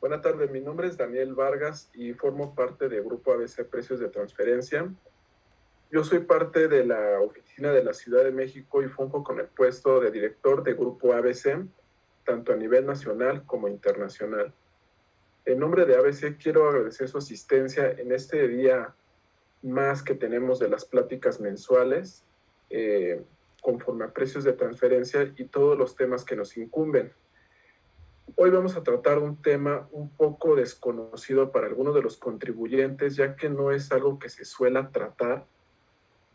Buenas tardes, mi nombre es Daniel Vargas y formo parte del Grupo ABC Precios de Transferencia. Yo soy parte de la oficina de la Ciudad de México y funjo con el puesto de director de Grupo ABC, tanto a nivel nacional como internacional. En nombre de ABC quiero agradecer su asistencia en este día más que tenemos de las pláticas mensuales, eh, conforme a precios de transferencia y todos los temas que nos incumben. Hoy vamos a tratar un tema un poco desconocido para algunos de los contribuyentes, ya que no es algo que se suela tratar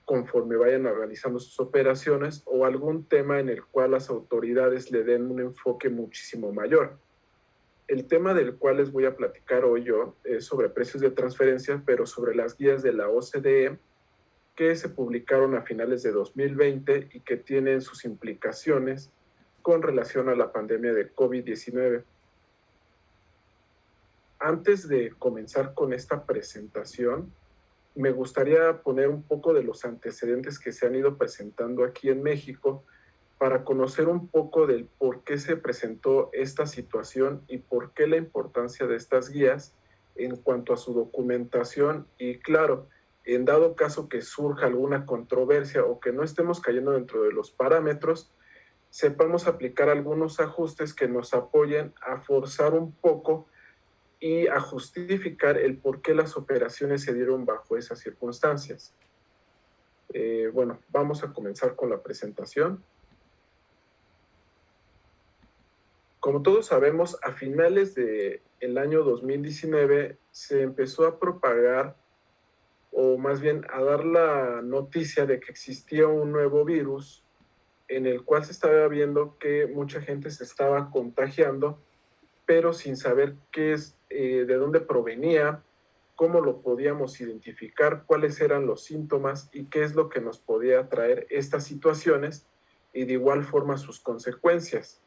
conforme vayan realizando sus operaciones o algún tema en el cual las autoridades le den un enfoque muchísimo mayor. El tema del cual les voy a platicar hoy yo es sobre precios de transferencia, pero sobre las guías de la OCDE que se publicaron a finales de 2020 y que tienen sus implicaciones con relación a la pandemia de COVID-19. Antes de comenzar con esta presentación, me gustaría poner un poco de los antecedentes que se han ido presentando aquí en México para conocer un poco del por qué se presentó esta situación y por qué la importancia de estas guías en cuanto a su documentación y, claro, en dado caso que surja alguna controversia o que no estemos cayendo dentro de los parámetros, sepamos aplicar algunos ajustes que nos apoyen a forzar un poco y a justificar el por qué las operaciones se dieron bajo esas circunstancias. Bueno, vamos a comenzar con la presentación. Como todos sabemos, a finales del año 2019 se empezó a propagar, o más bien a dar la noticia de que existía un nuevo virus en el cual se estaba viendo que mucha gente se estaba contagiando, pero sin saber qué es, de dónde provenía, cómo lo podíamos identificar, cuáles eran los síntomas y qué es lo que nos podía traer estas situaciones y de igual forma sus consecuencias.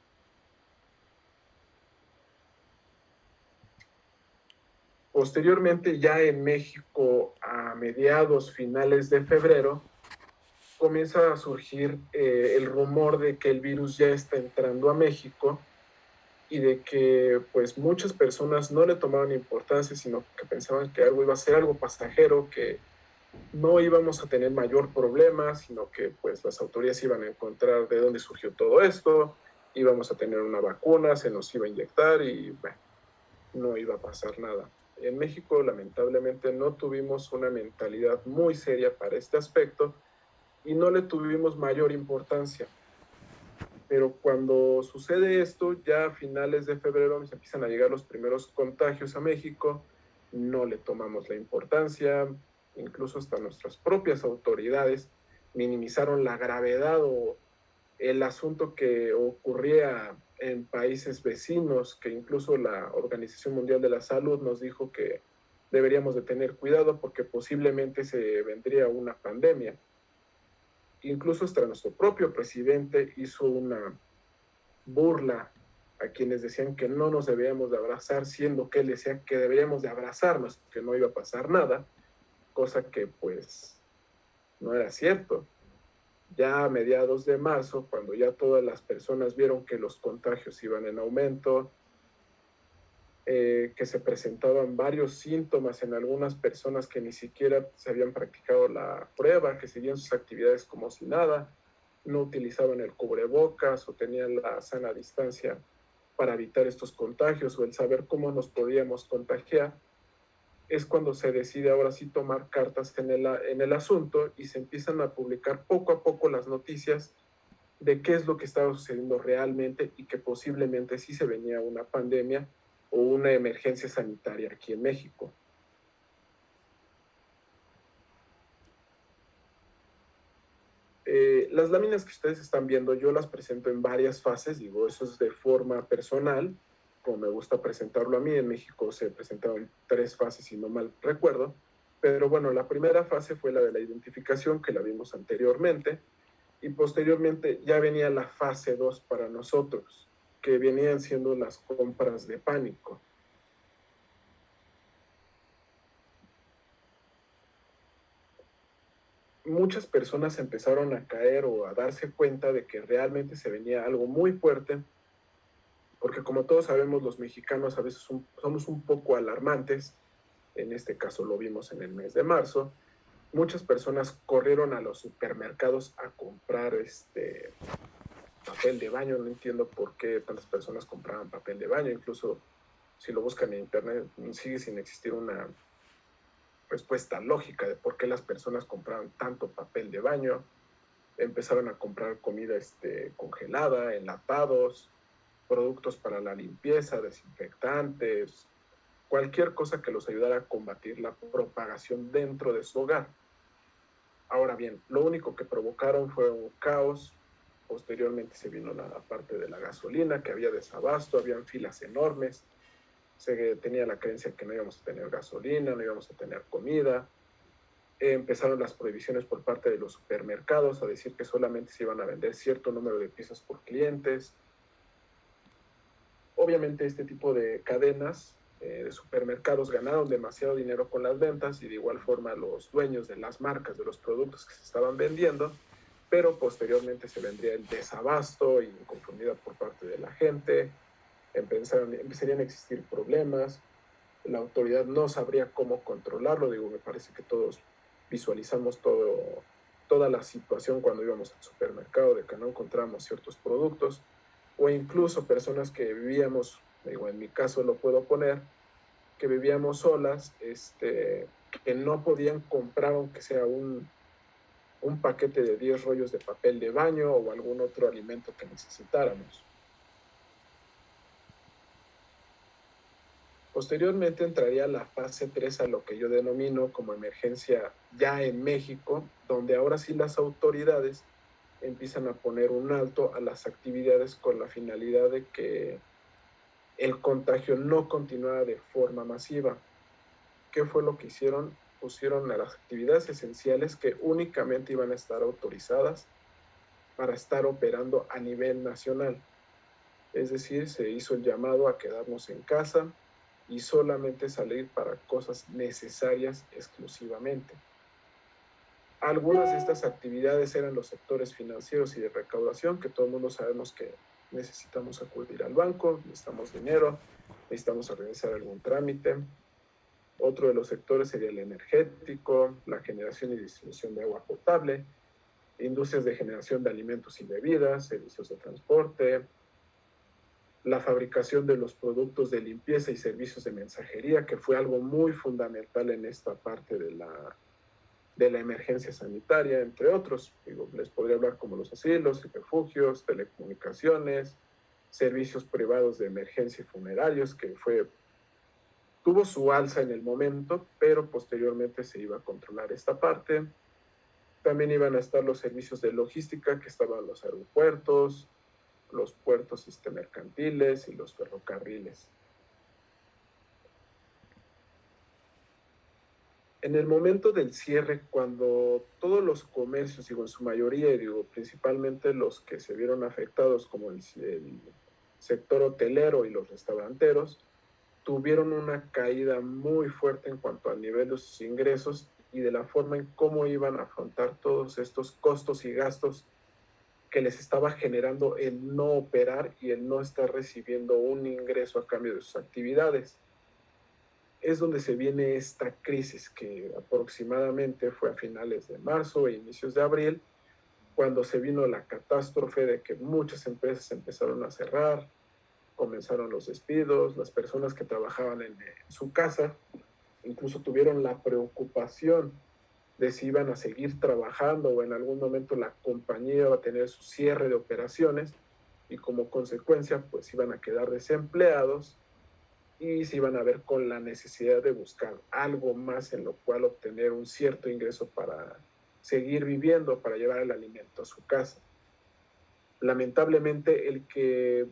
Posteriormente, ya en México, a mediados, finales de febrero, comienza a surgir el rumor de que el virus ya está entrando a México y de que pues muchas personas no le tomaban importancia, sino que pensaban que algo iba a ser algo pasajero, que no íbamos a tener mayor problema, sino que pues las autoridades iban a encontrar de dónde surgió todo esto, íbamos a tener una vacuna, se nos iba a inyectar y bueno, no iba a pasar nada. En México lamentablemente no tuvimos una mentalidad muy seria para este aspecto y no le tuvimos mayor importancia. Pero cuando sucede esto, ya a finales de febrero se empiezan a llegar los primeros contagios a México, no le tomamos la importancia, incluso hasta nuestras propias autoridades minimizaron la gravedad o el asunto que ocurría en países vecinos, que incluso la Organización Mundial de la Salud nos dijo que deberíamos de tener cuidado porque posiblemente se vendría una pandemia. Incluso hasta nuestro propio presidente hizo una burla a quienes decían que no nos debíamos de abrazar, siendo que él decía que deberíamos de abrazarnos, que no iba a pasar nada, cosa que pues no era cierto. Ya a mediados de marzo, cuando ya todas las personas vieron que los contagios iban en aumento, que se presentaban varios síntomas en algunas personas que ni siquiera se habían practicado la prueba, que seguían sus actividades como si nada, no utilizaban el cubrebocas o tenían la sana distancia para evitar estos contagios o el saber cómo nos podíamos contagiar, es cuando se decide ahora sí tomar cartas en el asunto y se empiezan a publicar poco a poco las noticias de qué es lo que estaba sucediendo realmente y que posiblemente sí se venía una pandemia o una emergencia sanitaria aquí en México. Las láminas que ustedes están viendo, yo las presento en varias fases, digo, eso es de forma personal, como me gusta presentarlo a mí. En México se presentaron 3 fases, si no mal recuerdo, pero bueno, la primera fase fue la de la identificación, que la vimos anteriormente, y posteriormente ya venía la fase 2 para nosotros, que venían siendo las compras de pánico. Muchas personas empezaron a caer o a darse cuenta de que realmente se venía algo muy fuerte porque como todos sabemos, los mexicanos a veces somos un poco alarmantes. En este caso lo vimos en el mes de marzo. Muchas personas corrieron a los supermercados a comprar papel de baño. No entiendo por qué tantas personas compraban papel de baño. Incluso si lo buscan en internet, sigue sin existir una respuesta lógica de por qué las personas compraban tanto papel de baño. Empezaron a comprar comida congelada, enlatados, productos para la limpieza, desinfectantes, cualquier cosa que los ayudara a combatir la propagación dentro de su hogar. Ahora bien, lo único que provocaron fue un caos. Posteriormente se vino la parte de la gasolina, que había desabasto, habían filas enormes. Se tenía la creencia que no íbamos a tener gasolina, no íbamos a tener comida. Empezaron las prohibiciones por parte de los supermercados a decir que solamente se iban a vender cierto número de piezas por clientes. Obviamente este tipo de cadenas de supermercados ganaron demasiado dinero con las ventas y de igual forma los dueños de las marcas, de los productos que se estaban vendiendo, pero posteriormente se vendría el desabasto y inconformidad por parte de la gente, empezarían a existir problemas, la autoridad no sabría cómo controlarlo. Digo, me parece que todos visualizamos toda la situación cuando íbamos al supermercado, de que no encontramos ciertos productos, o incluso personas que vivíamos, digo, en mi caso lo puedo poner, que vivíamos solas, que no podían comprar aunque sea un paquete de 10 rollos de papel de baño o algún otro alimento que necesitáramos. Posteriormente entraría la fase 3, a lo que yo denomino como emergencia ya en México, donde ahora sí las autoridades empiezan a poner un alto a las actividades con la finalidad de que el contagio no continuara de forma masiva. ¿Qué fue lo que hicieron? Pusieron a las actividades esenciales que únicamente iban a estar autorizadas para estar operando a nivel nacional. Es decir, se hizo el llamado a quedarnos en casa y solamente salir para cosas necesarias exclusivamente. Algunas de estas actividades eran los sectores financieros y de recaudación, que todo el mundo sabemos que necesitamos acudir al banco, necesitamos dinero, necesitamos realizar algún trámite. Otro de los sectores sería el energético, la generación y distribución de agua potable, industrias de generación de alimentos y bebidas, servicios de transporte, la fabricación de los productos de limpieza y servicios de mensajería, que fue algo muy fundamental en esta parte de la emergencia sanitaria, entre otros. Digo, les podría hablar como los asilos y refugios, telecomunicaciones, servicios privados de emergencia y funerarios, que tuvo su alza en el momento, pero posteriormente se iba a controlar esta parte. También iban a estar los servicios de logística, que estaban los aeropuertos, los puertos mercantiles y los ferrocarriles. En el momento del cierre, cuando todos los comercios, digo en su mayoría, digo principalmente los que se vieron afectados como el sector hotelero y los restauranteros, tuvieron una caída muy fuerte en cuanto al nivel de sus ingresos y de la forma en cómo iban a afrontar todos estos costos y gastos que les estaba generando el no operar y el no estar recibiendo un ingreso a cambio de sus actividades. Es donde se viene esta crisis que aproximadamente fue a finales de marzo e inicios de abril, cuando se vino la catástrofe de que muchas empresas empezaron a cerrar, comenzaron los despidos, las personas que trabajaban en su casa incluso tuvieron la preocupación de si iban a seguir trabajando o en algún momento la compañía va a tener su cierre de operaciones y como consecuencia pues iban a quedar desempleados y se iban a ver con la necesidad de buscar algo más en lo cual obtener un cierto ingreso para seguir viviendo, para llevar el alimento a su casa. Lamentablemente el que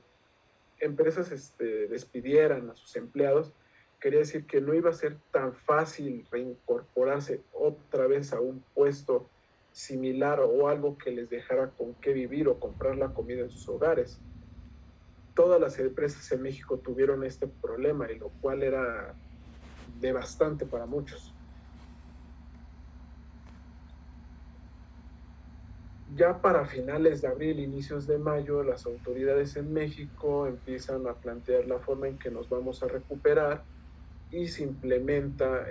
empresas despidieran a sus empleados quería decir que no iba a ser tan fácil reincorporarse otra vez a un puesto similar o algo que les dejara con qué vivir o comprar la comida en sus hogares. Todas las empresas en México tuvieron este problema y lo cual era devastante para muchos. Ya para finales de abril, inicios de mayo, las autoridades en México empiezan a plantear la forma en que nos vamos a recuperar y se implementa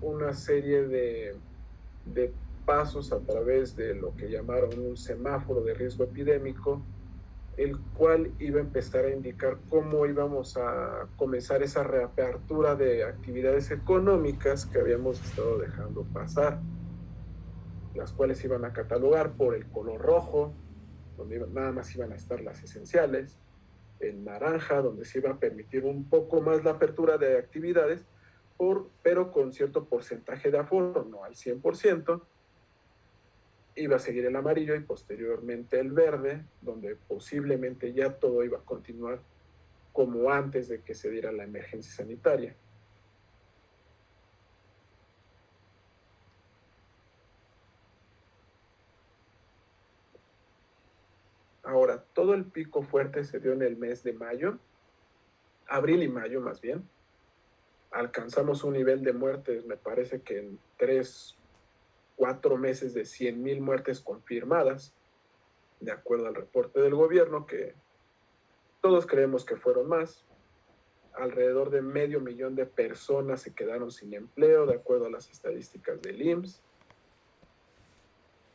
una serie de pasos a través de lo que llamaron un semáforo de riesgo epidémico, el cual iba a empezar a indicar cómo íbamos a comenzar esa reapertura de actividades económicas que habíamos estado dejando pasar, las cuales iban a catalogar por el color rojo, donde nada más iban a estar las esenciales, el naranja, donde se iba a permitir un poco más la apertura de actividades, pero con cierto porcentaje de aforo, no al 100%, iba a seguir el amarillo y posteriormente el verde, donde posiblemente ya todo iba a continuar como antes de que se diera la emergencia sanitaria. Ahora, todo el pico fuerte se dio en el mes de mayo, abril y mayo más bien. Alcanzamos un nivel de muertes, me parece que en 3, 4 meses de 100,000 muertes confirmadas, de acuerdo al reporte del gobierno, que todos creemos que fueron más. Alrededor de 500,000 de personas se quedaron sin empleo, de acuerdo a las estadísticas del IMSS.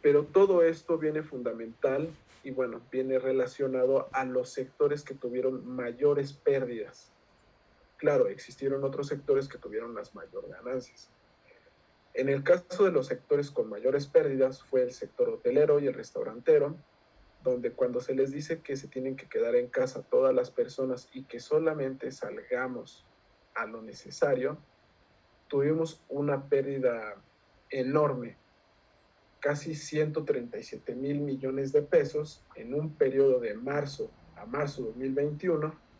Pero todo esto viene fundamental y bueno, viene relacionado a los sectores que tuvieron mayores pérdidas. Claro, existieron otros sectores que tuvieron las mayores ganancias. En el caso de los sectores con mayores pérdidas fue el sector hotelero y el restaurantero, donde cuando se les dice que se tienen que quedar en casa todas las personas y que solamente salgamos a lo necesario, tuvimos una pérdida enorme, casi 137,000 millones de pesos en un periodo de marzo a marzo 2021.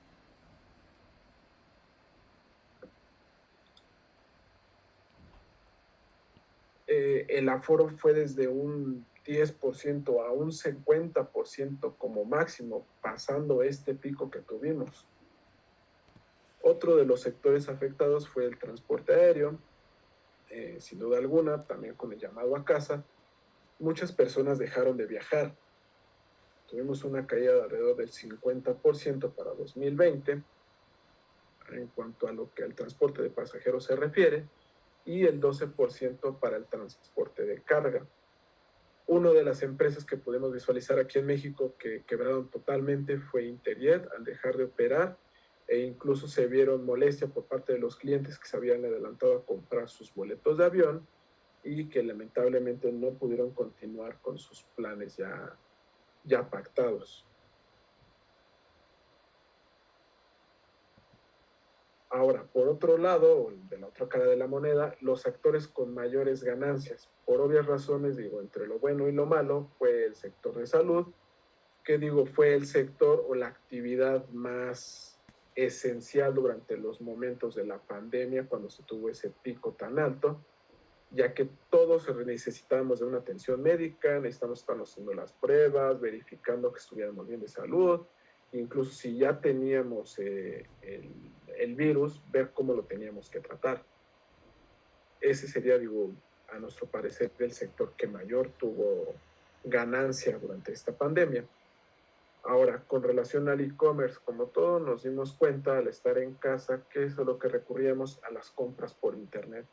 El aforo fue desde un 10% a un 50% como máximo, pasando este pico que tuvimos. Otro de los sectores afectados fue el transporte aéreo, sin duda alguna, también con el llamado a casa. Muchas personas dejaron de viajar. Tuvimos una caída de alrededor del 50% para 2020 en cuanto a lo que al transporte de pasajeros se refiere y el 12% para el transporte de carga. Una de las empresas que podemos visualizar aquí en México que quebraron totalmente fue Interjet al dejar de operar e incluso se vieron molestia por parte de los clientes que se habían adelantado a comprar sus boletos de avión y que lamentablemente no pudieron continuar con sus planes ya pactados. Ahora, por otro lado, de la otra cara de la moneda, los actores con mayores ganancias, por obvias razones, digo, entre lo bueno y lo malo, fue el sector de salud, que digo, fue el sector o la actividad más esencial durante los momentos de la pandemia, cuando se tuvo ese pico tan alto, ya que todos necesitábamos de una atención médica, necesitamos estar haciendo las pruebas, verificando que estuviéramos bien de salud, incluso si ya teníamos el virus, ver cómo lo teníamos que tratar. Ese sería, digo, a nuestro parecer, el sector que mayor tuvo ganancia durante esta pandemia. Ahora, con relación al e-commerce, como todos nos dimos cuenta al estar en casa, que es a lo que recurríamos a las compras por internet.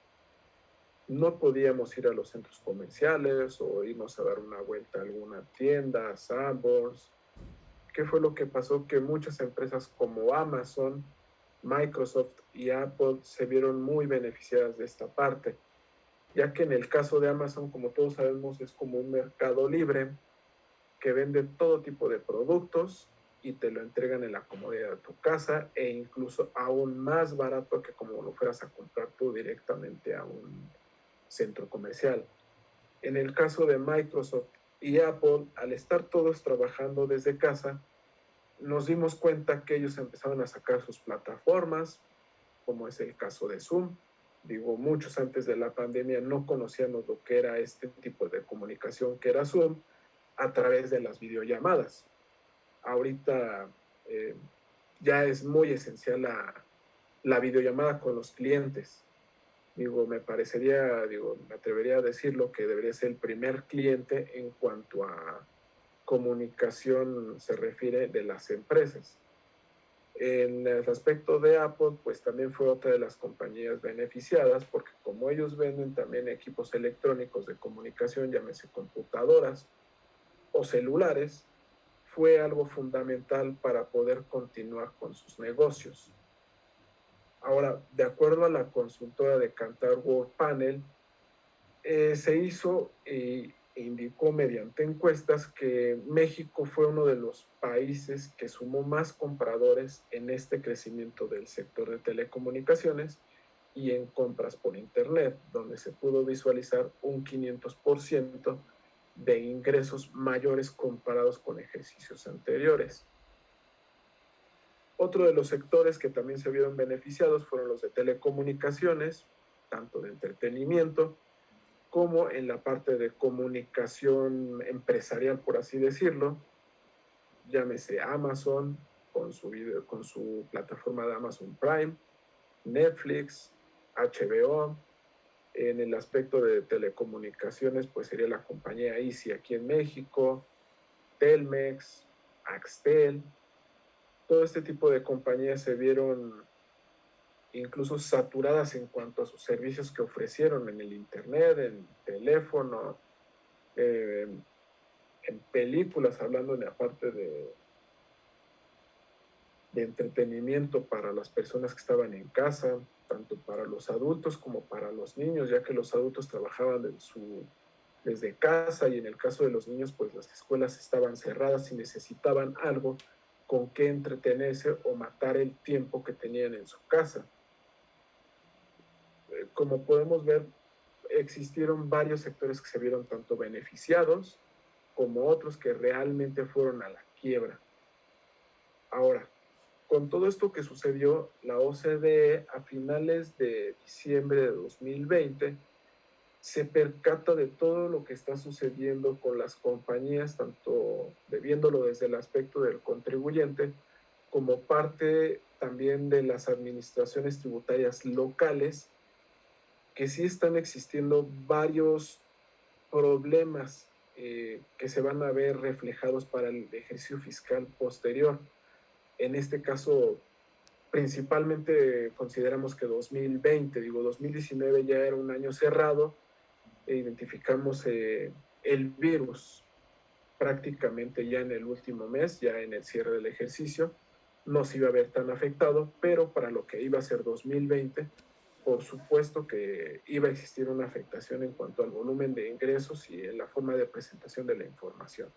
No podíamos ir a los centros comerciales o irnos a dar una vuelta a alguna tienda, a Sanborns. ¿Qué fue lo que pasó? Que muchas empresas como Amazon, Microsoft y Apple se vieron muy beneficiadas de esta parte, ya que en el caso de Amazon, como todos sabemos, es como un mercado libre que vende todo tipo de productos y te lo entregan en la comodidad de tu casa e incluso aún más barato que como lo fueras a comprar tú directamente a un centro comercial. En el caso de Microsoft y Apple, al estar todos trabajando desde casa, nos dimos cuenta que ellos empezaron a sacar sus plataformas, como es el caso de Zoom. Digo, muchos antes de la pandemia no conocíamos lo que era este tipo de comunicación que era Zoom a través de las videollamadas. Ahorita ya es muy esencial la videollamada con los clientes. me parecería, me atrevería a decirlo que debería ser el primer cliente en cuanto a comunicación se refiere de las empresas. En el aspecto de Apple, pues también fue otra de las compañías beneficiadas, porque como ellos venden también equipos electrónicos de comunicación, llámese computadoras o celulares, fue algo fundamental para poder continuar con sus negocios. Ahora, de acuerdo a la consultora de Kantar World Panel, se hizo e indicó mediante encuestas que México fue uno de los países que sumó más compradores en este crecimiento del sector de telecomunicaciones y en compras por Internet, donde se pudo visualizar un 500% de ingresos mayores comparados con ejercicios anteriores. Otro de los sectores que también se vieron beneficiados fueron los de telecomunicaciones, tanto de entretenimiento, como en la parte de comunicación empresarial, por así decirlo, llámese Amazon con su plataforma de Amazon Prime, Netflix, HBO. En el aspecto de telecomunicaciones, pues sería la compañía Easy aquí en México, Telmex, Axtel. Todo este tipo de compañías se vieron incluso saturadas en cuanto a sus servicios que ofrecieron en el internet, en teléfono, eh, en películas, hablando en la parte de entretenimiento para las personas que estaban en casa, tanto para los adultos como para los niños, ya que los adultos trabajaban desde casa y en el caso de los niños, pues las escuelas estaban cerradas y necesitaban algo con que entretenerse o matar el tiempo que tenían en su casa. Como podemos ver, existieron varios sectores que se vieron tanto beneficiados como otros que realmente fueron a la quiebra. Ahora, con todo esto que sucedió, la OCDE a finales de diciembre de 2020 se percata de todo lo que está sucediendo con las compañías, tanto viéndolo desde el aspecto del contribuyente, como parte también de las administraciones tributarias locales, que sí están existiendo varios problemas que se van a ver reflejados para el ejercicio fiscal posterior. En este caso, principalmente consideramos que 2020, 2019 ya era un año cerrado e identificamos el virus prácticamente ya en el último mes, ya en el cierre del ejercicio, no se iba a ver tan afectado, pero para lo que iba a ser 2020, por supuesto que iba a existir una afectación en cuanto al volumen de ingresos y en la forma de presentación de la información.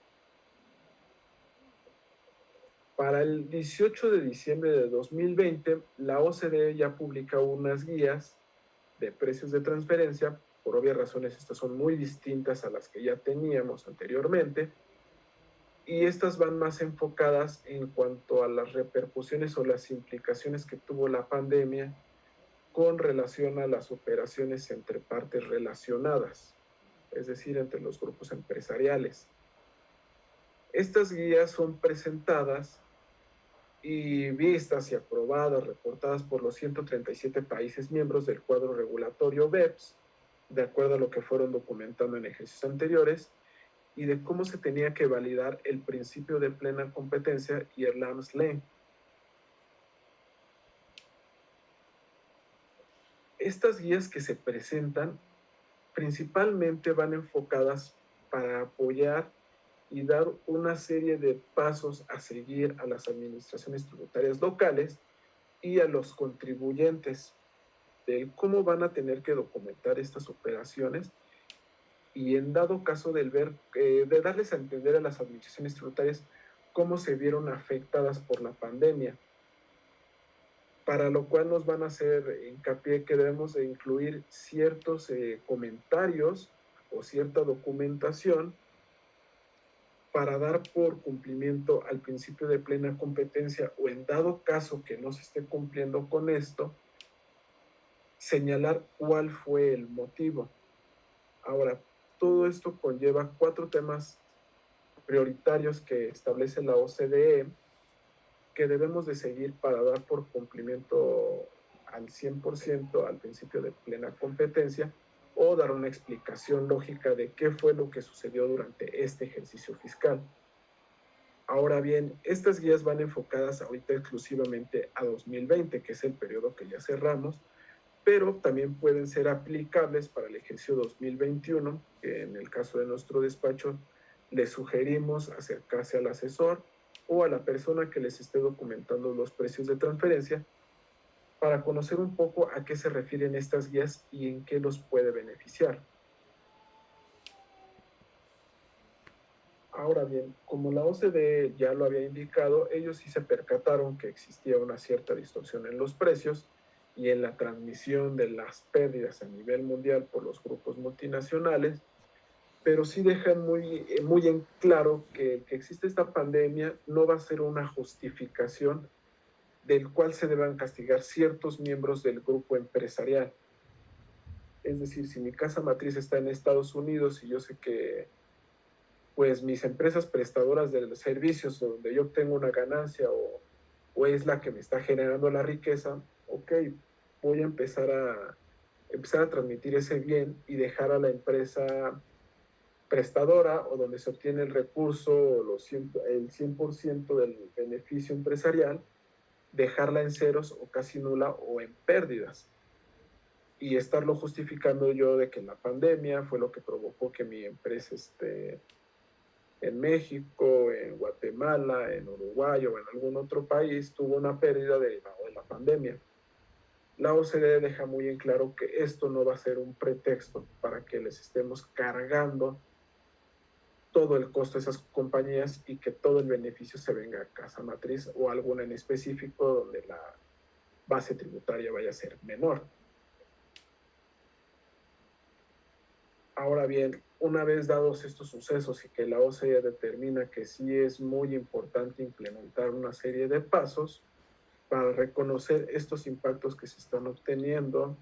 Para el 18 de diciembre de 2020, la OCDE ya publica unas guías de precios de transferencia. Por obvias razones, estas son muy distintas a las que ya teníamos anteriormente. Y estas van más enfocadas en cuanto a las repercusiones o las implicaciones que tuvo la pandemia con relación a las operaciones entre partes relacionadas, es decir, entre los grupos empresariales. Estas guías son presentadas y vistas y aprobadas, reportadas por los 137 países miembros del cuadro regulatorio BEPS, de acuerdo a lo que fueron documentando en ejercicios anteriores, y de cómo se tenía que validar el principio de plena competencia y el arm's length. Estas guías que se presentan principalmente van enfocadas para apoyar y dar una serie de pasos a seguir a las administraciones tributarias locales y a los contribuyentes de cómo van a tener que documentar estas operaciones y en dado caso de darles a entender a las administraciones tributarias cómo se vieron afectadas por la pandemia, para lo cual nos van a hacer hincapié que debemos de incluir ciertos comentarios o cierta documentación para dar por cumplimiento al principio de plena competencia o en dado caso que no se esté cumpliendo con esto, señalar cuál fue el motivo. Ahora, todo esto conlleva 4 temas prioritarios que establece la OCDE que debemos de seguir para dar por cumplimiento al 100% al principio de plena competencia o dar una explicación lógica de qué fue lo que sucedió durante este ejercicio fiscal. Ahora bien, estas guías van enfocadas ahorita exclusivamente a 2020, que es el periodo que ya cerramos, pero también pueden ser aplicables para el ejercicio 2021, que en el caso de nuestro despacho les sugerimos acercarse al asesor o a la persona que les esté documentando los precios de transferencia para conocer un poco a qué se refieren estas guías y en qué los puede beneficiar. Ahora bien, como la OCDE ya lo había indicado, ellos sí se percataron que existía una cierta distorsión en los precios y en la transmisión de las pérdidas a nivel mundial por los grupos multinacionales, pero sí dejan muy en claro que existe esta pandemia no va a ser una justificación del cual se deban castigar ciertos miembros del grupo empresarial. Es decir, si mi casa matriz está en Estados Unidos y yo sé que pues mis empresas prestadoras de servicios donde yo obtengo una ganancia o es la que me está generando la riqueza, ok, voy a empezar a transmitir ese bien y dejar a la empresa prestadora o donde se obtiene el recurso o el 100% del beneficio empresarial, dejarla en ceros o casi nula o en pérdidas. Y estarlo justificando yo de que la pandemia fue lo que provocó que mi empresa en México, en Guatemala, en Uruguay o en algún otro país tuvo una pérdida derivada de la pandemia. La OCDE deja muy en claro que esto no va a ser un pretexto para que les estemos cargando todo el costo de esas compañías y que todo el beneficio se venga a casa matriz o alguna en específico donde la base tributaria vaya a ser menor. Ahora bien, una vez dados estos sucesos y que la OCDE determina que sí es muy importante implementar una serie de pasos para reconocer estos impactos que se están obteniendo,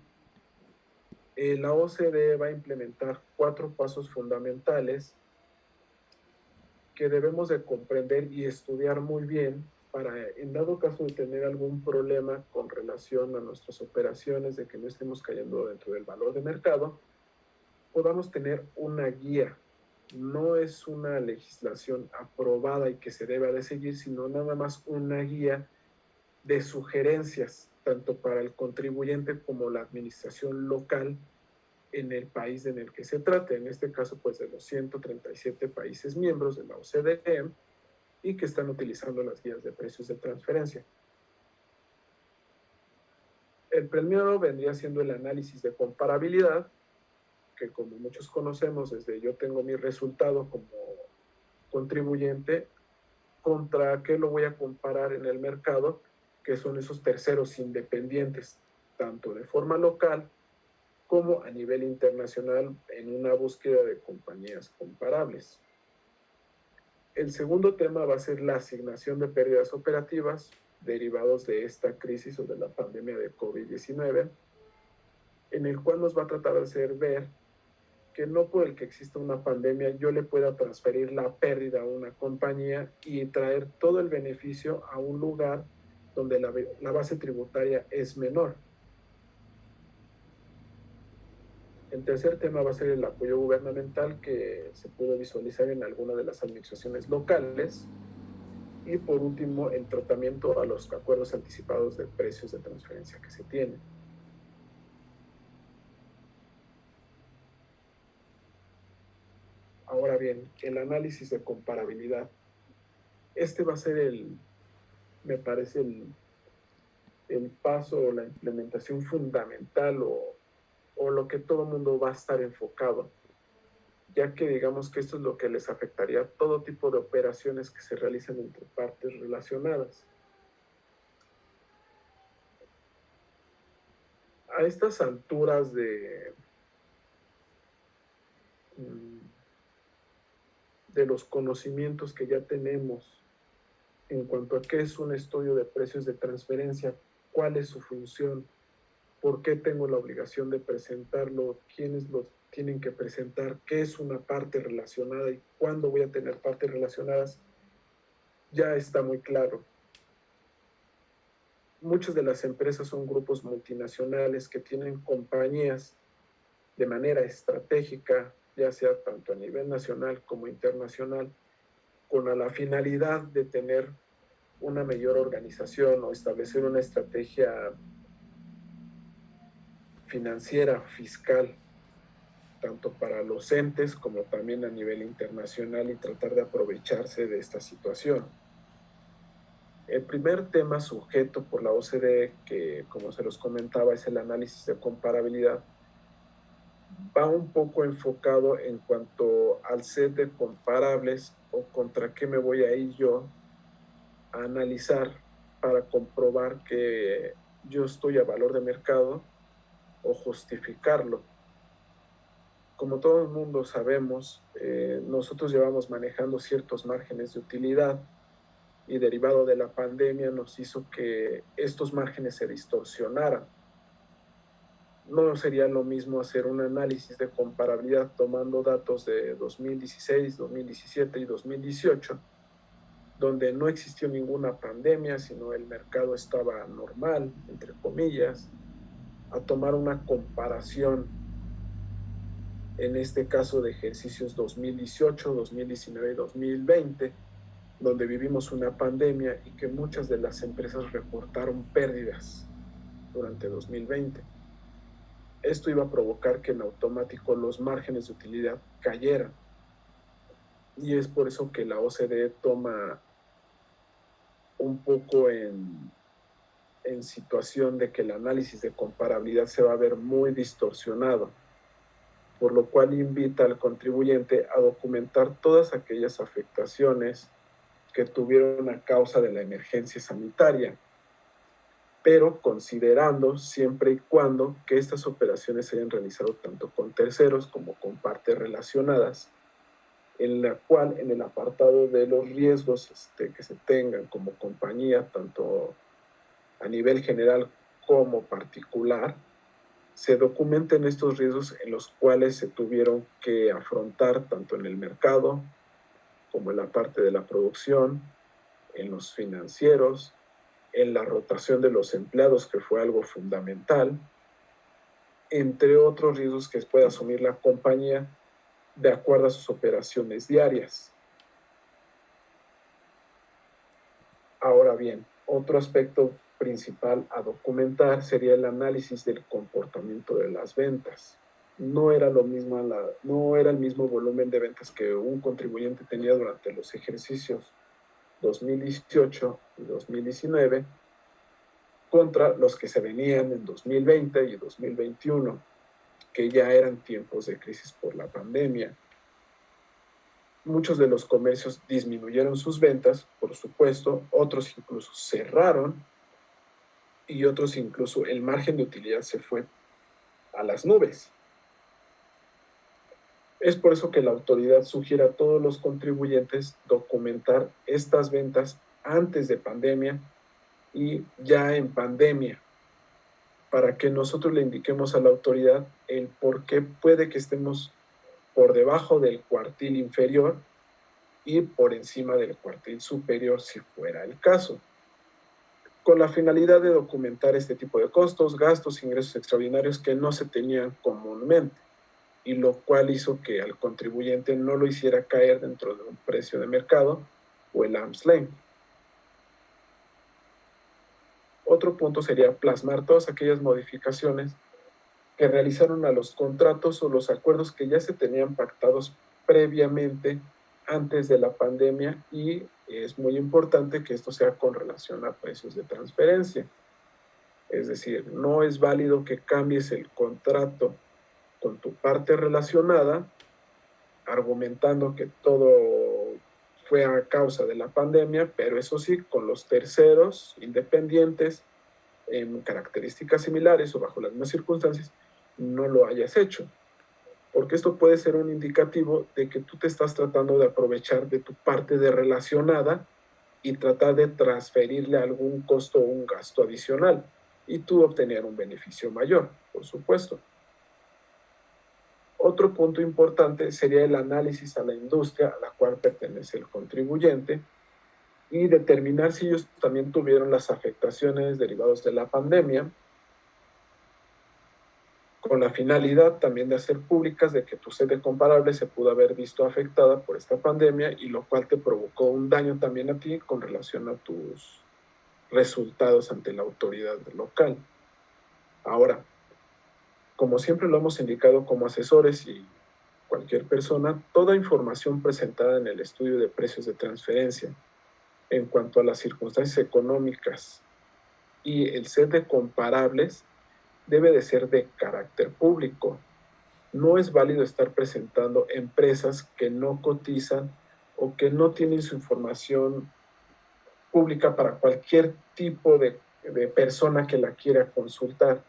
la OCDE va a implementar 4 pasos fundamentales que debemos de comprender y estudiar muy bien para, en dado caso de tener algún problema con relación a nuestras operaciones, de que no estemos cayendo dentro del valor de mercado, podamos tener una guía. No es una legislación aprobada y que se deba de seguir, sino nada más una guía de sugerencias, tanto para el contribuyente como la administración local en el país en el que se trate, en este caso pues de los 137 países miembros de la OCDE y que están utilizando las guías de precios de transferencia. El primero vendría siendo el análisis de comparabilidad, que como muchos conocemos, desde yo tengo mi resultado como contribuyente, contra qué lo voy a comparar en el mercado, que son esos terceros independientes, tanto de forma local como a nivel internacional en una búsqueda de compañías comparables. El segundo tema va a ser la asignación de pérdidas operativas derivados de esta crisis o de la pandemia de COVID-19, en el cual nos va a tratar de hacer ver que no por el que exista una pandemia yo le pueda transferir la pérdida a una compañía y traer todo el beneficio a un lugar donde la base tributaria es menor. El tercer tema va a ser el apoyo gubernamental que se puede visualizar en alguna de las administraciones locales. Y por último, el tratamiento a los acuerdos anticipados de precios de transferencia que se tienen. Ahora bien, el análisis de comparabilidad. Este va a ser me parece, el paso o la implementación fundamental o lo que todo mundo va a estar enfocado, ya que digamos que esto es lo que les afectaría a todo tipo de operaciones que se realizan entre partes relacionadas. A estas alturas de los conocimientos que ya tenemos en cuanto a qué es un estudio de precios de transferencia, cuál es su función, por qué tengo la obligación de presentarlo, quiénes lo tienen que presentar, qué es una parte relacionada y cuándo voy a tener partes relacionadas, ya está muy claro. muchas de las empresas son grupos multinacionales que tienen compañías de manera estratégica, ya sea tanto a nivel nacional como internacional, con la finalidad de tener una mayor organización o establecer una estrategia financiera, fiscal, tanto para los entes como también a nivel internacional y tratar de aprovecharse de esta situación. El primer tema sujeto por la OCDE, que como se los comentaba es el análisis de comparabilidad, va un poco enfocado en cuanto al set de comparables o contra qué me voy a ir yo a analizar para comprobar que yo estoy a valor de mercado o justificarlo. Como todo el mundo sabemos, nosotros llevamos manejando ciertos márgenes de utilidad y derivado de la pandemia nos hizo que estos márgenes se distorsionaran. No sería lo mismo hacer un análisis de comparabilidad tomando datos de 2016, 2017 y 2018, donde no existió ninguna pandemia, sino el mercado estaba normal, entre comillas, a tomar una comparación, en este caso de ejercicios 2018, 2019 y 2020, donde vivimos una pandemia y que muchas de las empresas reportaron pérdidas durante 2020. Esto iba a provocar que en automático los márgenes de utilidad cayeran. Y es por eso que la OCDE toma un poco en situación de que el análisis de comparabilidad se va a ver muy distorsionado, por lo cual invita al contribuyente a documentar todas aquellas afectaciones que tuvieron a causa de la emergencia sanitaria, pero considerando siempre y cuando que estas operaciones se hayan realizado tanto con terceros como con partes relacionadas, en la cual en el apartado de los riesgos que se tengan como compañía, tanto a nivel general como particular, se documenten estos riesgos en los cuales se tuvieron que afrontar tanto en el mercado como en la parte de la producción, en los financieros, en la rotación de los empleados, que fue algo fundamental, entre otros riesgos que puede asumir la compañía de acuerdo a sus operaciones diarias. Ahora bien, otro aspecto principal a documentar sería el análisis del comportamiento de las ventas. No era no era el mismo volumen de ventas que un contribuyente tenía durante los ejercicios 2018 y 2019 contra los que se venían en 2020 y 2021, que ya eran tiempos de crisis por la pandemia. Muchos de los comercios disminuyeron sus ventas, por supuesto, otros incluso cerraron y otros incluso el margen de utilidad se fue a las nubes. Es por eso que la autoridad sugiere a todos los contribuyentes documentar estas ventas antes de pandemia y ya en pandemia, para que nosotros le indiquemos a la autoridad el por qué puede que estemos por debajo del cuartil inferior y por encima del cuartil superior si fuera el caso, con la finalidad de documentar este tipo de costos, gastos, ingresos extraordinarios que no se tenían comúnmente, y lo cual hizo que al contribuyente no lo hiciera caer dentro de un precio de mercado o el arm's length. Otro punto sería plasmar todas aquellas modificaciones que realizaron a los contratos o los acuerdos que ya se tenían pactados previamente antes de la pandemia, y es muy importante que esto sea con relación a precios de transferencia. Es decir, no es válido que cambies el contrato con tu parte relacionada argumentando que todo fue a causa de la pandemia, pero eso sí, con los terceros independientes en características similares o bajo las mismas circunstancias, no lo hayas hecho. Porque esto puede ser un indicativo de que tú te estás tratando de aprovechar de tu parte de relacionada y tratar de transferirle algún costo o un gasto adicional y tú obtener un beneficio mayor, por supuesto. Otro punto importante sería el análisis a la industria a la cual pertenece el contribuyente y determinar si ellos también tuvieron las afectaciones derivadas de la pandemia, con la finalidad también de hacer públicas de que tu sede comparable se pudo haber visto afectada por esta pandemia y lo cual te provocó un daño también a ti con relación a tus resultados ante la autoridad local. Ahora, como siempre lo hemos indicado como asesores y cualquier persona, toda información presentada en el estudio de precios de transferencia en cuanto a las circunstancias económicas y el set de comparables debe de ser de carácter público. No es válido estar presentando empresas que no cotizan o que no tienen su información pública para cualquier tipo de persona que la quiera consultar.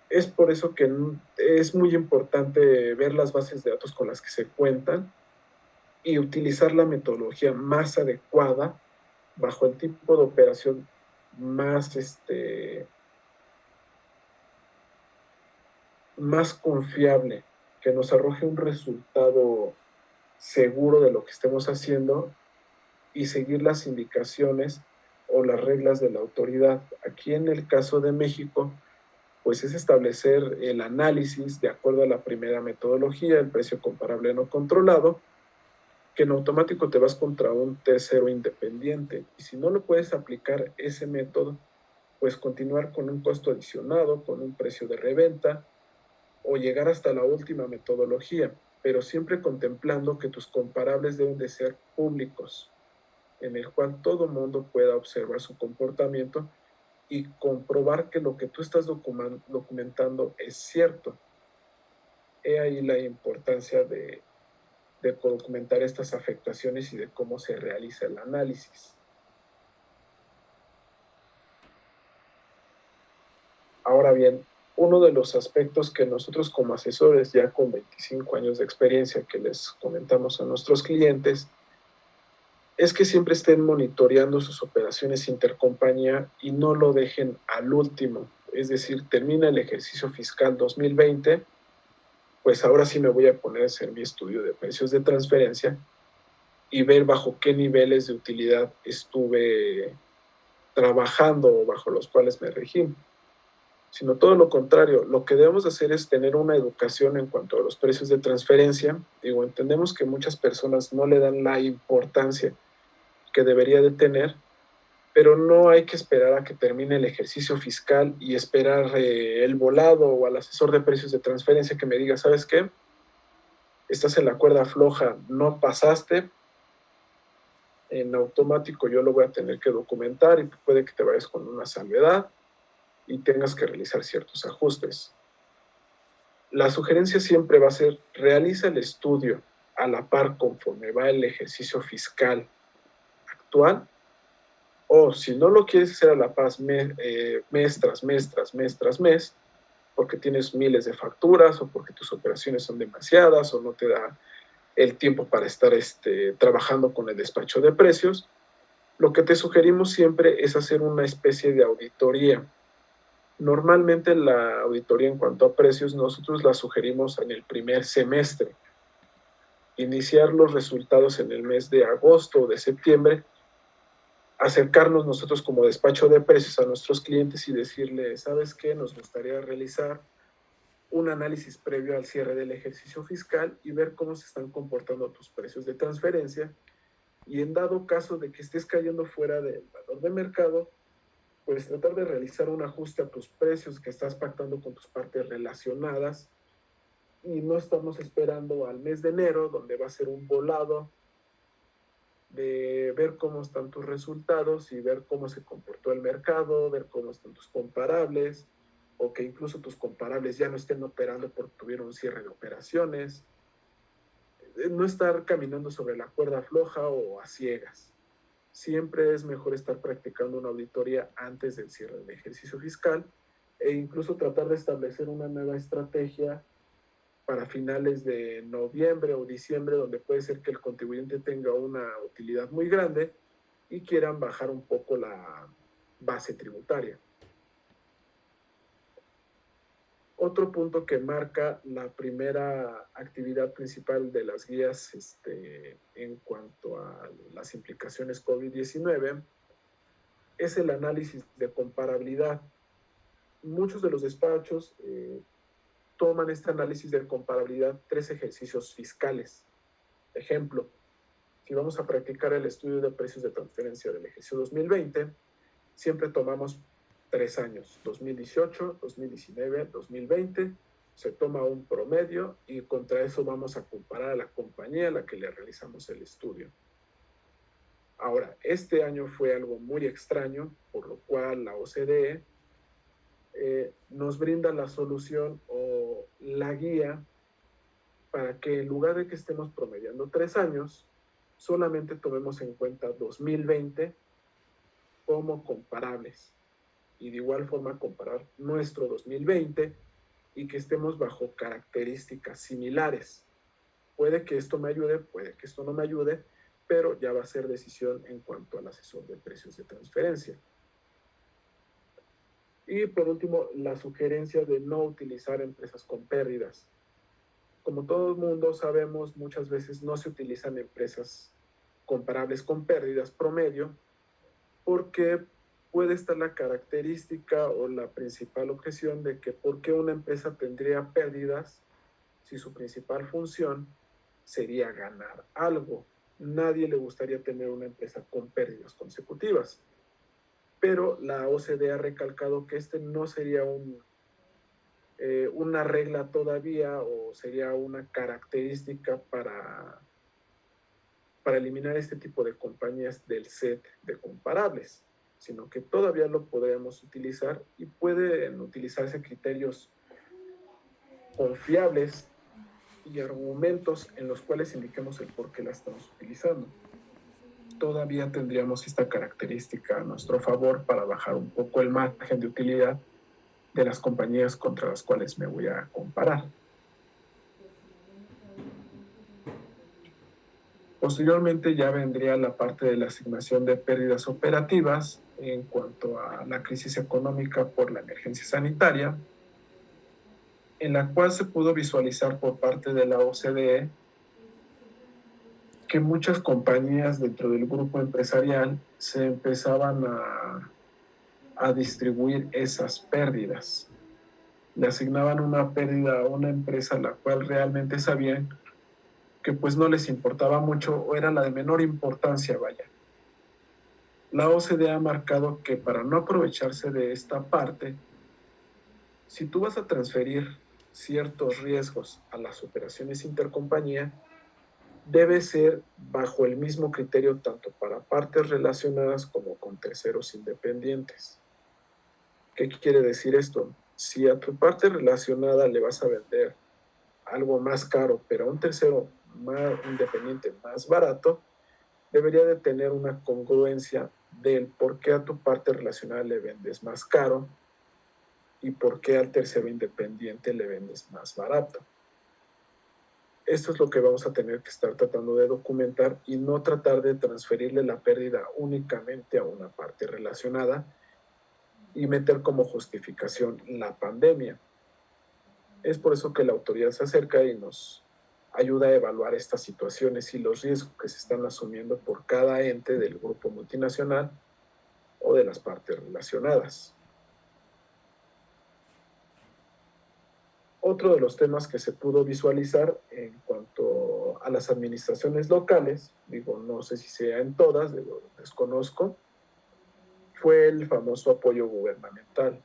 Es por eso que es muy importante ver las bases de datos con las que se cuentan y utilizar la metodología más adecuada bajo el tipo de operación más, más confiable, que nos arroje un resultado seguro de lo que estemos haciendo y seguir las indicaciones o las reglas de la autoridad. Aquí en el caso de México, pues es establecer el análisis de acuerdo a la primera metodología, el precio comparable no controlado, que en automático te vas contra un tercero independiente. Y si no lo puedes aplicar ese método, pues continuar con un costo adicionado, con un precio de reventa o llegar hasta la última metodología, pero siempre contemplando que tus comparables deben de ser públicos, en el cual todo mundo pueda observar su comportamiento y comprobar que lo que tú estás documentando es cierto. He ahí la importancia de documentar estas afectaciones y de cómo se realiza el análisis. Ahora bien, uno de los aspectos que nosotros como asesores, ya con 25 años de experiencia que les comentamos a nuestros clientes, es que siempre estén monitoreando sus operaciones intercompañía y no lo dejen al último. Es decir, termina el ejercicio fiscal 2020, pues ahora sí me voy a poner a hacer mi estudio de precios de transferencia y ver bajo qué niveles de utilidad estuve trabajando o bajo los cuales me regí, sino todo lo contrario. Lo que debemos hacer es tener una educación en cuanto a los precios de transferencia. Digo, entendemos que muchas personas no le dan la importancia que debería de tener, pero no hay que esperar a que termine el ejercicio fiscal y esperar el volado o al asesor de precios de transferencia que me diga, ¿sabes qué? Estás en la cuerda floja, no pasaste, en automático yo lo voy a tener que documentar y puede que te vayas con una salvedad y tengas que realizar ciertos ajustes. La sugerencia siempre va a ser, realiza el estudio a la par conforme va el ejercicio fiscal actual, o si no lo quieres hacer a la par mes tras mes, tras mes, tras mes, porque tienes miles de facturas o porque tus operaciones son demasiadas o no te da el tiempo para estar trabajando con el despacho de precios, lo que te sugerimos siempre es hacer una especie de auditoría. Normalmente la auditoría en cuanto a precios nosotros la sugerimos en el primer semestre. Iniciar los resultados en el mes de agosto o de septiembre, acercarnos nosotros como despacho de precios a nuestros clientes y decirles, ¿sabes qué? Nos gustaría realizar un análisis previo al cierre del ejercicio fiscal y ver cómo se están comportando tus precios de transferencia y en dado caso de que estés cayendo fuera del valor de mercado, pues tratar de realizar un ajuste a tus precios que estás pactando con tus partes relacionadas y no estamos esperando al mes de enero donde va a ser un volado de ver cómo están tus resultados y ver cómo se comportó el mercado, ver cómo están tus comparables o que incluso tus comparables ya no estén operando porque tuvieron un cierre de operaciones. No estar caminando sobre la cuerda floja o a ciegas. Siempre es mejor estar practicando una auditoría antes del cierre del ejercicio fiscal e incluso tratar de establecer una nueva estrategia para finales de noviembre o diciembre, donde puede ser que el contribuyente tenga una utilidad muy grande y quieran bajar un poco la base tributaria. Otro punto que marca la primera actividad principal de las guías en cuanto a las implicaciones COVID-19 es el análisis de comparabilidad. Muchos de los despachos toman este análisis de comparabilidad 3 ejercicios fiscales. Ejemplo, si vamos a practicar el estudio de precios de transferencia del ejercicio 2020, siempre tomamos 3 años, 2018, 2019, 2020, se toma un promedio y contra eso vamos a comparar a la compañía a la que le realizamos el estudio. Ahora, este año fue algo muy extraño, por lo cual la OCDE nos brinda la solución o la guía para que en lugar de que estemos promediando 3 años, solamente tomemos en cuenta 2020 como comparables y de igual forma comparar nuestro 2020 y que estemos bajo características similares. Puede que esto me ayude, puede que esto no me ayude, pero ya va a ser decisión en cuanto al asesor de precios de transferencia. Y por último, la sugerencia de no utilizar empresas con pérdidas. Como todo el mundo sabemos, muchas veces no se utilizan empresas comparables con pérdidas promedio porque puede estar la característica o la principal objeción de que por qué una empresa tendría pérdidas si su principal función sería ganar algo. Nadie le gustaría tener una empresa con pérdidas consecutivas. Pero la OCDE ha recalcado que este no sería una regla todavía o sería una característica para eliminar este tipo de compañías del set de comparables, sino que todavía lo podríamos utilizar y pueden utilizarse criterios confiables y argumentos en los cuales indiquemos el por qué la estamos utilizando. Todavía tendríamos esta característica a nuestro favor para bajar un poco el margen de utilidad de las compañías contra las cuales me voy a comparar. Posteriormente ya vendría la parte de la asignación de pérdidas operativas en cuanto a la crisis económica por la emergencia sanitaria, en la cual se pudo visualizar por parte de la OCDE que muchas compañías dentro del grupo empresarial se empezaban a distribuir esas pérdidas. Le asignaban una pérdida a una empresa a la cual realmente sabían que pues no les importaba mucho o era la de menor importancia, vaya. La OCDE ha marcado que para no aprovecharse de esta parte, si tú vas a transferir ciertos riesgos a las operaciones intercompañía, debe ser bajo el mismo criterio tanto para partes relacionadas como con terceros independientes. ¿Qué quiere decir esto? Si a tu parte relacionada le vas a vender algo más caro, pero a un tercero más independiente más barato, debería de tener una congruencia del por qué a tu parte relacionada le vendes más caro y por qué al tercero independiente le vendes más barato. Esto es lo que vamos a tener que estar tratando de documentar y no tratar de transferirle la pérdida únicamente a una parte relacionada y meter como justificación la pandemia. Es por eso que la autoridad se acerca y nos ayuda a evaluar estas situaciones y los riesgos que se están asumiendo por cada ente del grupo multinacional o de las partes relacionadas. Otro de los temas que se pudo visualizar en cuanto a las administraciones locales, digo, no sé si sea en todas, digo, desconozco, fue el famoso apoyo gubernamental.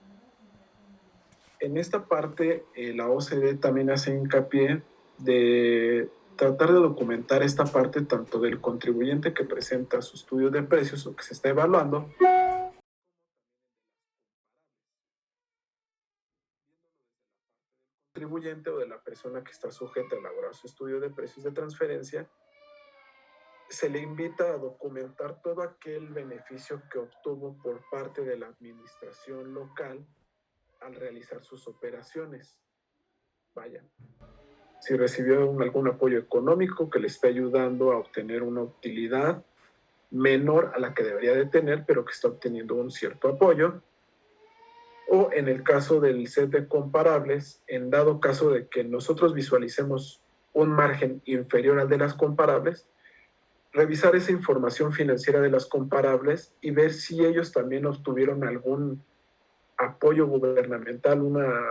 En esta parte, la OCDE también hace hincapié de tratar de documentar esta parte tanto del contribuyente que presenta su estudio de precios o que se está evaluando, contribuyente o de la persona que está sujeta a elaborar su estudio de precios de transferencia, se le invita a documentar todo aquel beneficio que obtuvo por parte de la administración local al realizar sus operaciones. Vaya, si recibió algún apoyo económico que le esté ayudando a obtener una utilidad menor a la que debería de tener, pero que está obteniendo un cierto apoyo, O en el caso del set de comparables, en dado caso de que nosotros visualicemos un margen inferior al de las comparables, revisar esa información financiera de las comparables y ver si ellos también obtuvieron algún apoyo gubernamental, una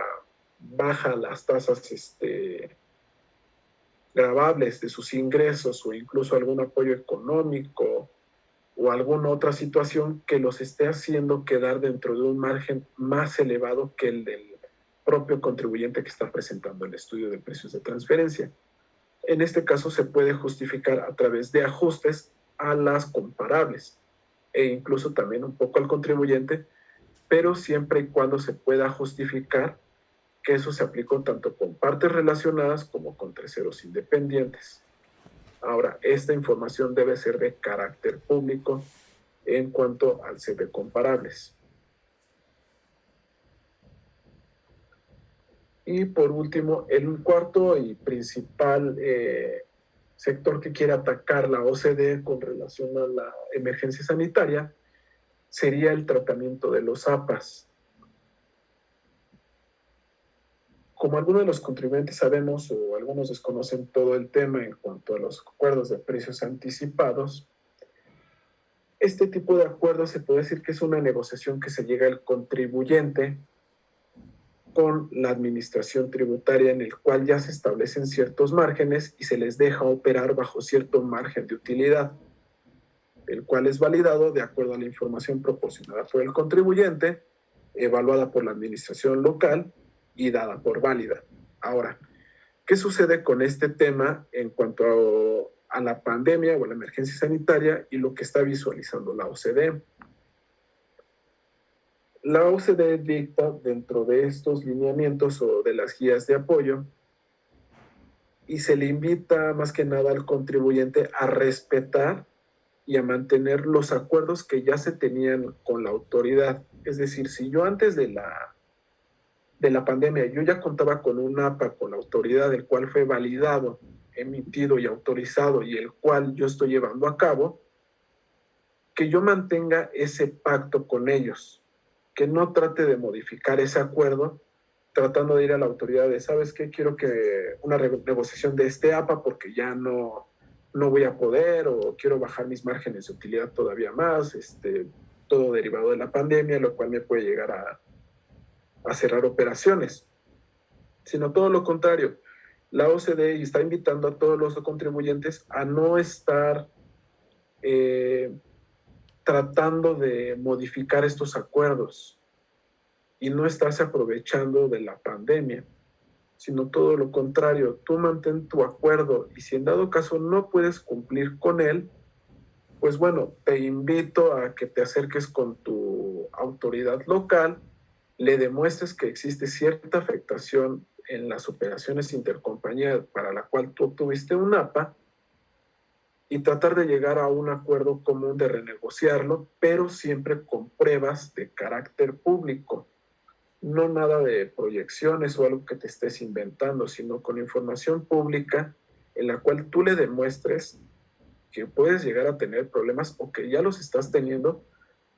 baja a las tasas gravables de sus ingresos o incluso algún apoyo económico o alguna otra situación que los esté haciendo quedar dentro de un margen más elevado que el del propio contribuyente que está presentando el estudio de precios de transferencia. En este caso se puede justificar a través de ajustes a las comparables e incluso también un poco al contribuyente, pero siempre y cuando se pueda justificar que eso se aplicó tanto con partes relacionadas como con terceros independientes. Ahora, esta información debe ser de carácter público en cuanto al set de comparables. Y por último, el cuarto y principal sector que quiere atacar la OCDE con relación a la emergencia sanitaria sería el tratamiento de los APAs. Como algunos de los contribuyentes sabemos o algunos desconocen todo el tema en cuanto a los acuerdos de precios anticipados, este tipo de acuerdos se puede decir que es una negociación que se llega al contribuyente con la administración tributaria en el cual ya se establecen ciertos márgenes y se les deja operar bajo cierto margen de utilidad, el cual es validado de acuerdo a la información proporcionada por el contribuyente, evaluada por la administración local y dada por válida. Ahora, ¿qué sucede con este tema en cuanto a la pandemia o a la emergencia sanitaria y lo que está visualizando la OCDE? La OCDE dicta dentro de estos lineamientos o de las guías de apoyo y se le invita más que nada al contribuyente a respetar y a mantener los acuerdos que ya se tenían con la autoridad. Es decir, si yo antes de la pandemia yo ya contaba con un APA con la autoridad, el cual fue validado, emitido y autorizado y el cual yo estoy llevando a cabo, que yo mantenga ese pacto con ellos, que no trate de modificar ese acuerdo tratando de ir a la autoridad de, ¿sabes qué? Quiero que una negociación de este APA porque ya no voy a poder o quiero bajar mis márgenes de utilidad todavía más, todo derivado de la pandemia, lo cual me puede llegar a cerrar operaciones, sino todo lo contrario. La OCDE está invitando a todos los contribuyentes a no estar tratando de modificar estos acuerdos y no estarse aprovechando de la pandemia, sino todo lo contrario. Tú mantén tu acuerdo y si en dado caso no puedes cumplir con él, pues bueno, te invito a que te acerques con tu autoridad local, le demuestres que existe cierta afectación en las operaciones intercompañía para la cual tú obtuviste un APA y tratar de llegar a un acuerdo común de renegociarlo, pero siempre con pruebas de carácter público. No nada de proyecciones o algo que te estés inventando, sino con información pública en la cual tú le demuestres que puedes llegar a tener problemas o que ya los estás teniendo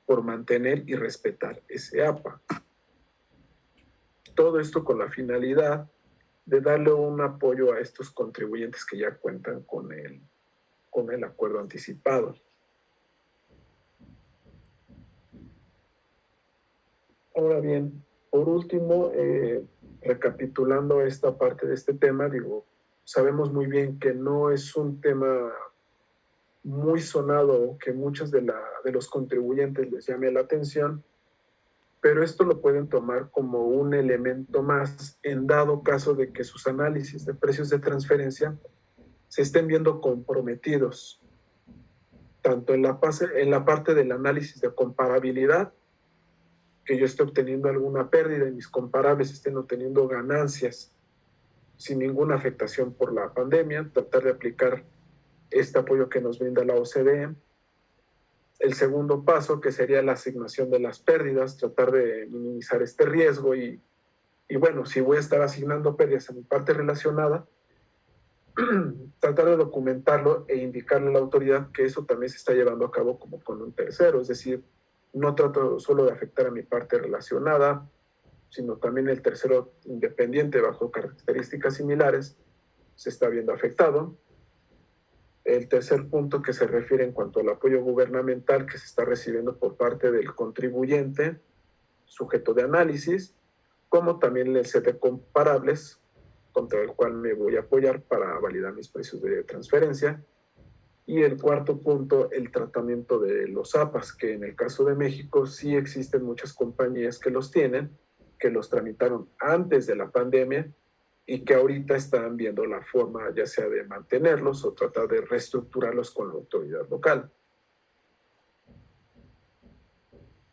por mantener y respetar ese APA. Todo esto con la finalidad de darle un apoyo a estos contribuyentes que ya cuentan con el acuerdo anticipado. Ahora bien, por último, recapitulando esta parte de este tema, sabemos muy bien que no es un tema muy sonado que muchos de los contribuyentes les llame la atención, pero esto lo pueden tomar como un elemento más en dado caso de que sus análisis de precios de transferencia se estén viendo comprometidos, tanto en la parte del análisis de comparabilidad, que yo esté obteniendo alguna pérdida y mis comparables estén obteniendo ganancias sin ninguna afectación por la pandemia, tratar de aplicar este apoyo que nos brinda la OCDE. El segundo paso, que sería la asignación de las pérdidas, tratar de minimizar este riesgo y bueno, si voy a estar asignando pérdidas a mi parte relacionada, tratar de documentarlo e indicarle a la autoridad que eso también se está llevando a cabo como con un tercero, es decir, no trato solo de afectar a mi parte relacionada, sino también el tercero independiente bajo características similares se está viendo afectado. El tercer punto que se refiere en cuanto al apoyo gubernamental que se está recibiendo por parte del contribuyente, sujeto de análisis, como también el set de comparables contra el cual me voy a apoyar para validar mis precios de transferencia. Y el cuarto punto, el tratamiento de los APAs, que en el caso de México sí existen muchas compañías que los tienen, que los tramitaron antes de la pandemia y que ahorita están viendo la forma ya sea de mantenerlos o tratar de reestructurarlos con la autoridad local.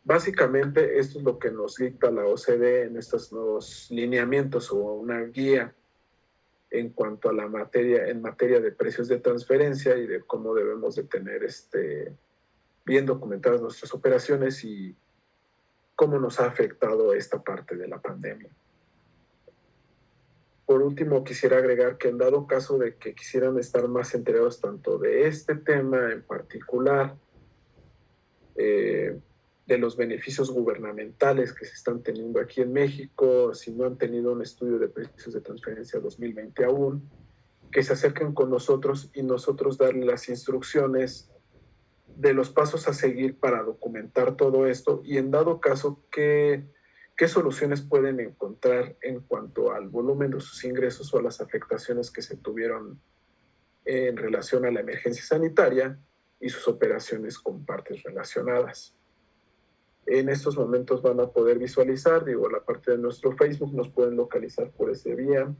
Básicamente esto es lo que nos dicta la OCDE en estos nuevos lineamientos o una guía en cuanto a la materia, en materia de precios de transferencia y de cómo debemos de tener bien documentadas nuestras operaciones y cómo nos ha afectado esta parte de la pandemia. Por último, quisiera agregar que en dado caso de que quisieran estar más enterados tanto de este tema en particular, de los beneficios gubernamentales que se están teniendo aquí en México, si no han tenido un estudio de precios de transferencia 2020 aún, que se acerquen con nosotros y nosotros darles las instrucciones de los pasos a seguir para documentar todo esto y en dado caso qué soluciones pueden encontrar en cuanto al volumen de sus ingresos o a las afectaciones que se tuvieron en relación a la emergencia sanitaria y sus operaciones con partes relacionadas. En estos momentos van a poder visualizar, la parte de nuestro Facebook, nos pueden localizar por ese vía,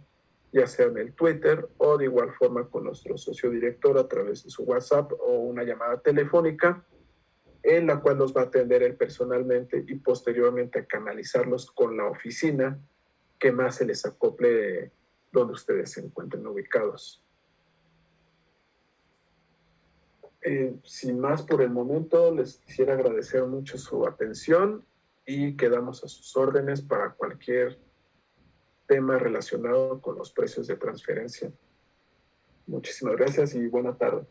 ya sea en el Twitter o de igual forma con nuestro socio director a través de su WhatsApp o una llamada telefónica en la cual los va a atender él personalmente y posteriormente a canalizarlos con la oficina que más se les acople donde ustedes se encuentren ubicados. Sin más por el momento, les quisiera agradecer mucho su atención y quedamos a sus órdenes para cualquier tema relacionado con los precios de transferencia. Muchísimas gracias y buena tarde.